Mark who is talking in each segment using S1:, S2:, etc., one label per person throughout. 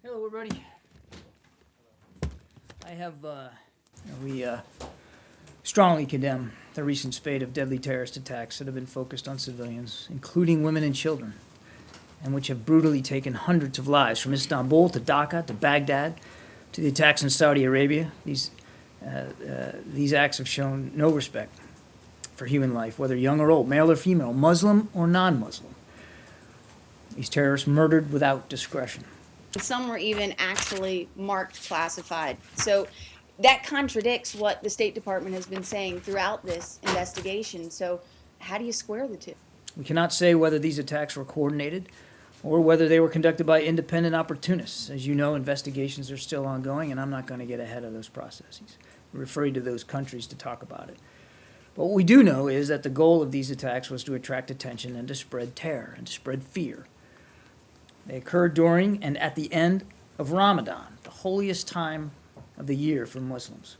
S1: Hello, everybody. We strongly condemn the recent spate of deadly terrorist attacks that have been focused on civilians, including women and children, and which have brutally taken hundreds of lives, from Istanbul to Dhaka to Baghdad to the attacks in Saudi Arabia. These acts have shown no respect for human life, whether young or old, male or female, Muslim or non-Muslim. These terrorists murdered without discretion.
S2: Some were even actually marked classified. So that contradicts what the State Department has been saying throughout this investigation. So how do you square the two?
S1: We cannot say whether these attacks were coordinated or whether they were conducted by independent opportunists. As you know, investigations are still ongoing, and I'm not going to get ahead of those processes. I refer you to those countries to talk about it. But what we do know is that the goal of these attacks was to attract attention and to spread terror and to spread fear. They occurred during and at the end of Ramadan, the holiest time of the year for Muslims.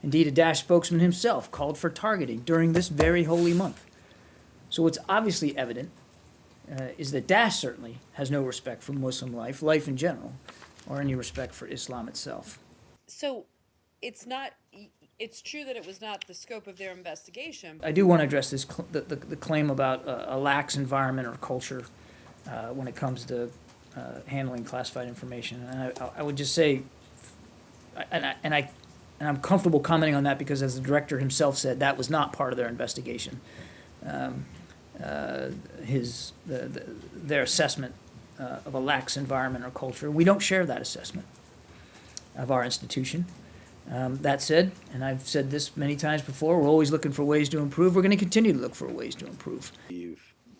S1: Indeed, a Daesh spokesman himself called for targeting during this very holy month. So what's obviously evident is that Daesh certainly has no respect for Muslim life in general, or any respect for Islam itself.
S3: So it's true that it was not the scope of their investigation.
S1: I do want to address this the claim about a lax environment or culture when it comes to handling classified information. And I would just say, and I'm comfortable commenting on that because, as the director himself said, that was not part of their investigation. Their assessment of a lax environment or culture. We don't share that assessment of our institution. That said, and I've said this many times before, we're always looking for ways to improve. We're going to continue to look for ways to improve.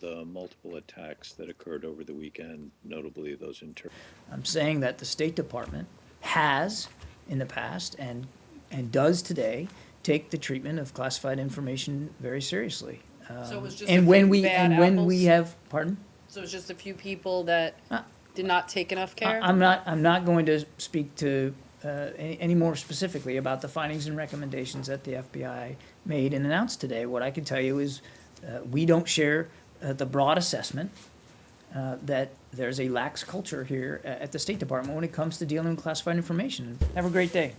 S4: The multiple attacks that occurred over the weekend, notably those in Turkey.
S1: I'm saying that the State Department has, in the past, and does today, take the treatment of classified information very seriously.
S3: So it was just
S1: And
S3: a
S1: when
S3: few
S1: we
S3: bad
S1: and when
S3: apples?
S1: we have, pardon?
S3: So it's just a few people that did not take enough care?
S1: I'm not going to speak to any more specifically about the findings and recommendations that the FBI made and announced today. What I can tell you is we don't share the broad assessment that there's a lax culture here at the State Department when it comes to dealing with classified information. Have a great day.